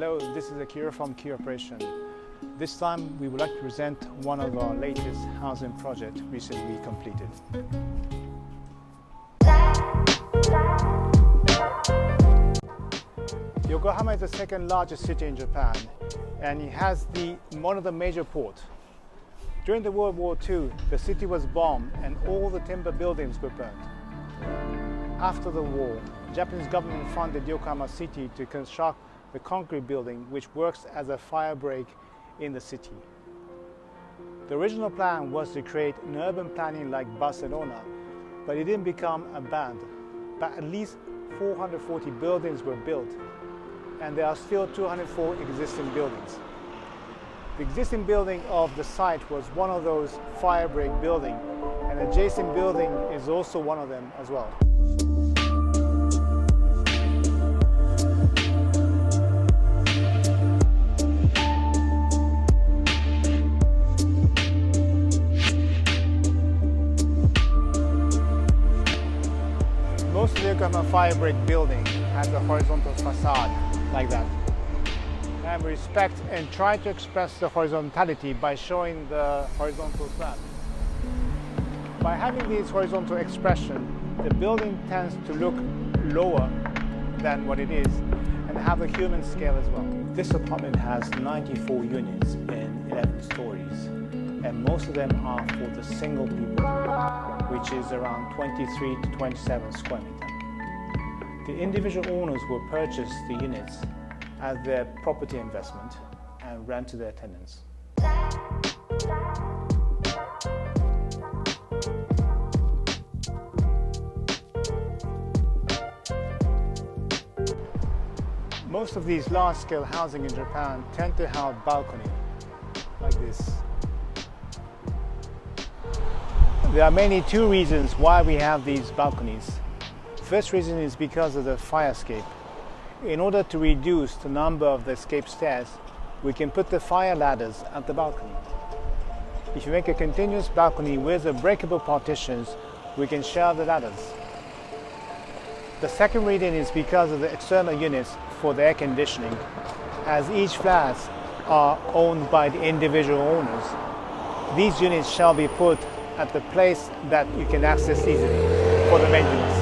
Hello, this is Akira from Key Operation. This time we would like to present one of our latest housing projects recently completed. Yokohama is the second largest city in Japan, and it has one of the major ports. During the World War II, the city was bombed and all the timber buildings were burned. After the war, the Japanese government funded Yokohama city to construct the concrete building which works as a fire break in the city. The original plan was to create an urban planning like Barcelona, but it didn't become a band. But at least 440 buildings were built, and there are still 204 existing buildings. The existing building of the site was one of those fire break buildings, and an adjacent building is also one of them as well. Most of the Yokohama fire break building has a horizontal facade like that. And we respect and try to express the horizontality by showing the horizontal slab. By having this horizontal expression, the building tends to look lower than what it is and have a human scale as well. This apartment has 94 units in 11 stories, and most of them are for the single people, which is around 23 to 27 square meters. The individual owners will purchase the units as their property investment and rent to their tenants. Most of these large-scale housing in Japan tend to have balcony like this. There are mainly two reasons why we have these balconies. First reason is because of the fire escape. In order to reduce the number of the escape stairs, we can put the fire ladders at the balcony. If you make a continuous balcony with the breakable partitions, we can share the ladders. The second reason is because of the external units for the air conditioning. As each flats are owned by the individual owners, these units shall be put at the place that you can access easily for the maintenance.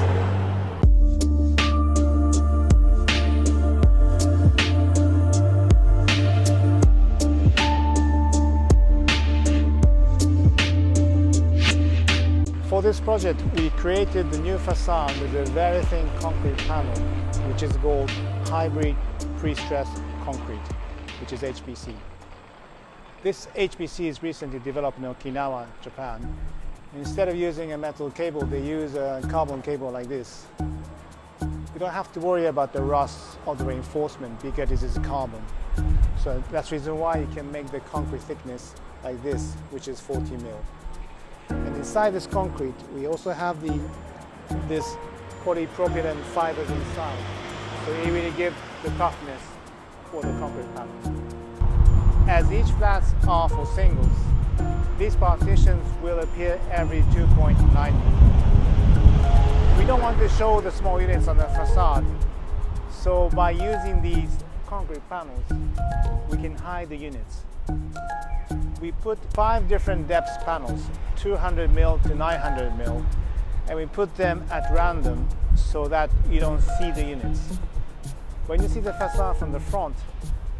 For this project, we created the new facade with a very thin concrete panel, which is called hybrid pre-stressed concrete, which is HPC. This HPC is recently developed in Okinawa, Japan. Instead of using a metal cable, they use a carbon cable like this. You don't have to worry about the rust or the reinforcement because this is carbon. So that's the reason why you can make the concrete thickness like this, which is 40 mil. And inside this concrete, we also have this polypropylene fibers inside. So it really gives the toughness for the concrete panel. As each flats are for singles, these partitions will appear every 2.9 meters. We don't want to show the small units on the facade, so by using these concrete panels, we can hide the units. We put 5 different depth panels, 200 mil to 900 mil, and we put them at random so that you don't see the units. When you see the facade from the front,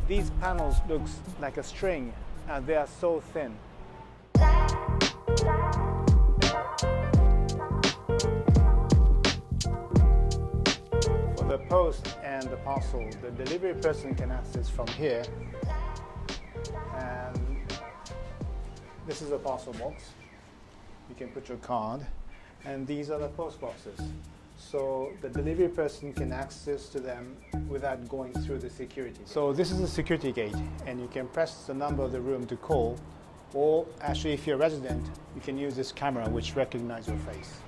these panels look like a string and they are so thin. For the post and the parcel, the delivery person can access from here. And this is a parcel box. You can put your card, and these are the post boxes. So the delivery person can access to them without going through the security. So this is a security gate, and you can press the number of the room to call, or actually if you're a resident, you can use this camera which recognizes your face.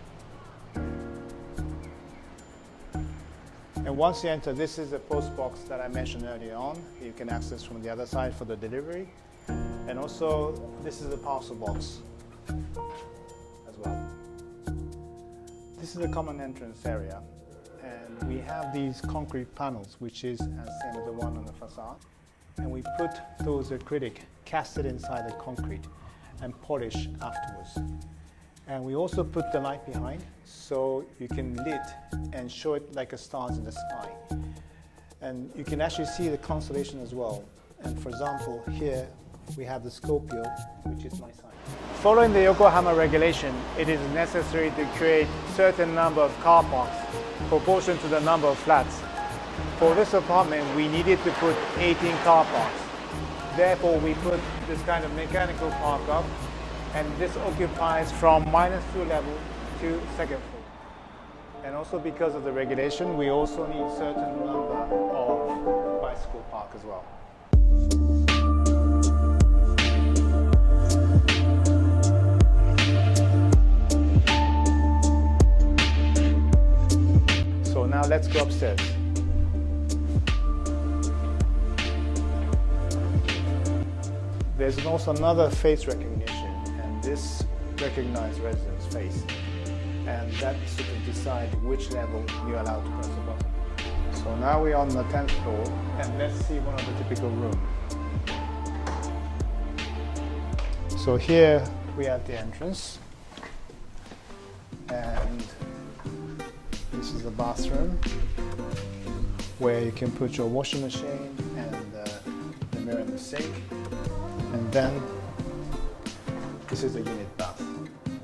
And once you enter, this is a post box that I mentioned earlier on. You can access from the other side for the delivery. And also, this is a parcel box as well. This is a common entrance area, and we have these concrete panels, which is as same as the one on the facade, and we put those acrylic casted inside the concrete and polish afterwards. And we also put the light behind, so you can lit and show it like a stars in the sky. And you can actually see the constellation as well. And for example, here we have the Scorpio, which is my sign. Following the Yokohama regulation, it is necessary to create certain number of car parks proportion to the number of flats. For this apartment, we needed to put 18 car parks. Therefore, we put this kind of mechanical park up, and this occupies from -2 level to second floor. And also because of the regulation, we also need certain number of bicycle park as well. So now let's go upstairs. There's also another face recognition, and this recognizes residents' face, and that sort of decide which level you're allowed to press the button. So now we're on the 10th floor, and let's see one of the typical rooms. So here we have the entrance, and this is the bathroom where you can put your washing machine and the mirror and the sink. And then this is the unit bath.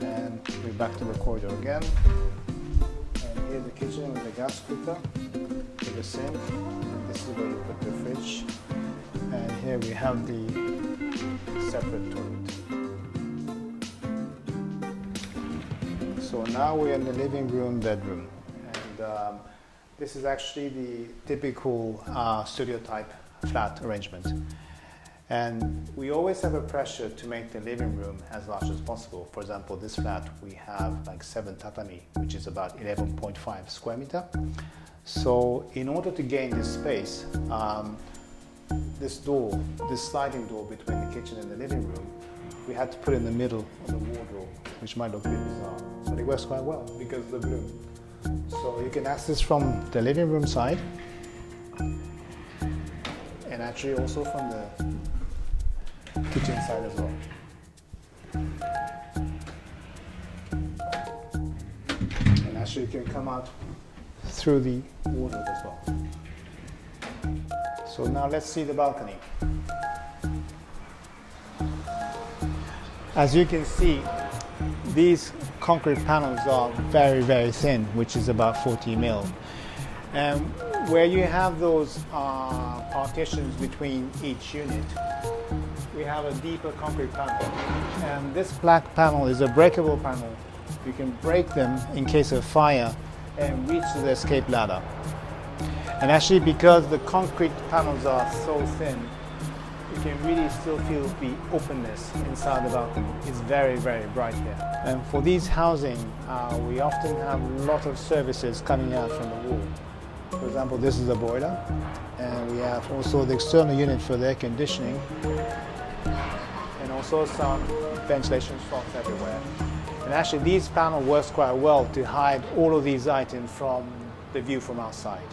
And we're back to the corridor again. And here's the kitchen with the gas cooker, with the sink. And this is where you put the fridge. And here we have the separate toilet. So now we're in the living room, bedroom. And this is actually the typical studio type flat arrangement. And we always have a pressure to make the living room as large as possible. For example, this flat, we have like 7 tatami, which is about 11.5 square meter. So in order to gain this space, this sliding door between the kitchen and the living room, we had to put in the middle of the wardrobe, which might look a bit bizarre, but it works quite well because of the bloom. So you can access from the living room side, and actually also from the kitchen side as well. And actually you can come out through the wardrobe as well. So now let's see the balcony. As you can see, these concrete panels are very, very thin, which is about 40 mil. And where you have those partitions between each unit, we have a deeper concrete panel. And this black panel is a breakable panel. You can break them in case of fire and reach the escape ladder. And actually, because the concrete panels are so thin, you can really still feel the openness inside the balcony. It's very, very bright here. And for these housing, we often have a lot of services coming out from the wall. For example, this is a boiler, and we have also the external unit for the air conditioning, and also some ventilation slots everywhere. And actually, these panels work quite well to hide all of these items from the view from outside.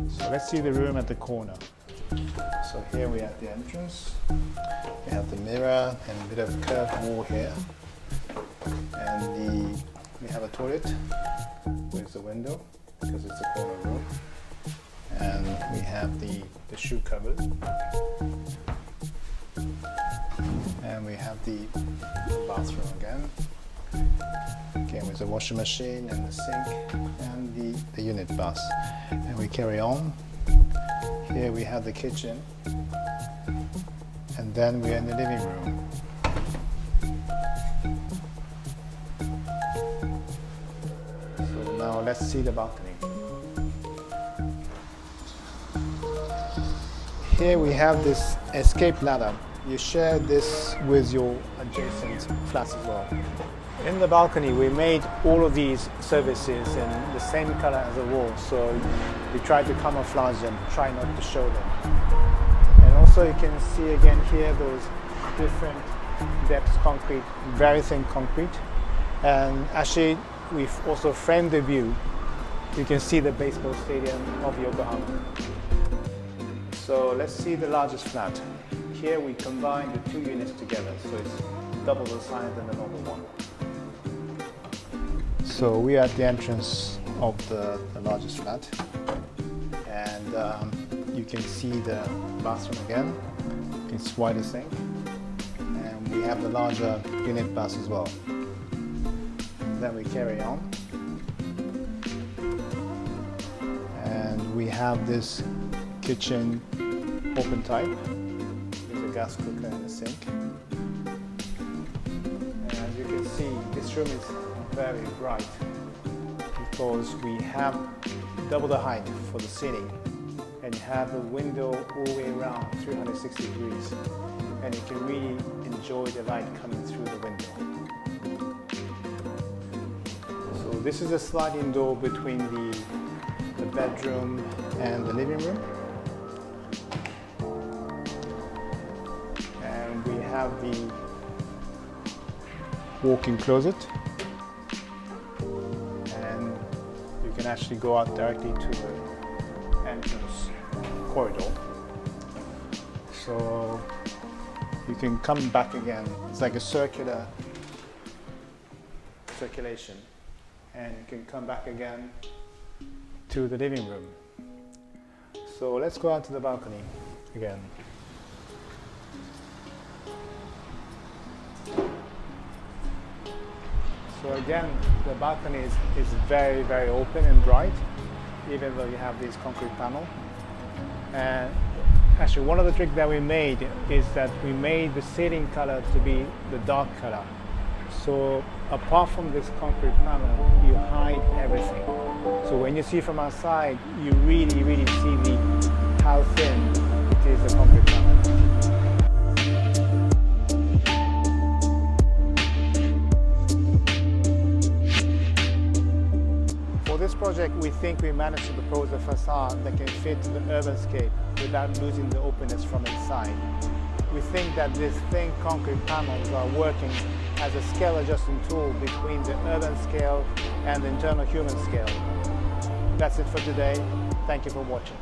So let's see the room at the corner. So here we have the entrance. We have the mirror and a bit of curved wall here. And we have a toilet with the window because it's a corner room. And we have the shoe cupboard. And we have the bathroom again. Again with the washing machine and the sink and the unit bath. And we carry on. Here we have the kitchen. And then we're in the living room. So now let's see the balcony. Here we have this escape ladder. You share this with your adjacent flats as well. In the balcony, we made all of these services in the same color as the wall, so we try to camouflage them, try not to show them. And also you can see again here those different depth concrete, very thin concrete. And actually, we've also framed the view. You can see the baseball stadium of Yokohama. So let's see the largest flat. Here we combine the two units together, so it's double the size than the normal one. So we are at the entrance of the largest flat, and you can see the bathroom again. It's wider sink, and we have the larger unit bath as well. Then we carry on, and we have this kitchen open type with a gas cooker and a sink. And as you can see, this room is very bright because we have double the height for the ceiling, and you have the window all the way around 360 degrees, and you can really enjoy the light coming through the window. So this is a sliding door between the bedroom and the living room, and we have the walk-in closet, and you can actually go out directly to the entrance corridor. So you can come back again. It's like a circulation, and you can come back again to the living room. So let's go out to the balcony again. So again, the balcony is very, very open and bright, even though you have these concrete panels. And actually, one of the tricks that we made is that we made the ceiling color to be the dark color. So apart from this concrete panel, you hide everything. So when you see from outside, you really, really see how thin it is, the concrete panel. For this project, we think we managed to propose a facade that can fit to the urban scape without losing the openness from inside. We think that these thin concrete panels are working as a scale adjusting tool between the urban scale and the internal human scale. That's it for today. Thank you for watching.